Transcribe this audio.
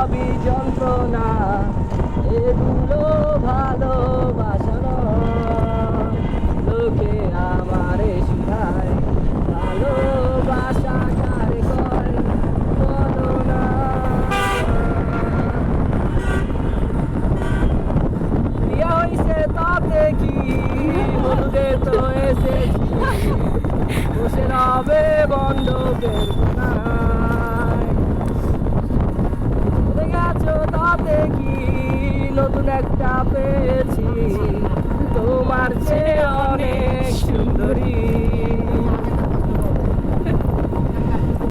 সবই যন্ত্রণা, এগুলো ভালোবাসা নয়। লোকে আমারে শুধায় ভালোবাসা কারে কয়, বলো না। বিয়া হইছে তাতে কি, বন্ধুদের তো এসেছি, বসে রবে বন্ধকের কোনায়। চলে গেছো তাতে কি, নতুন একটা পেয়ে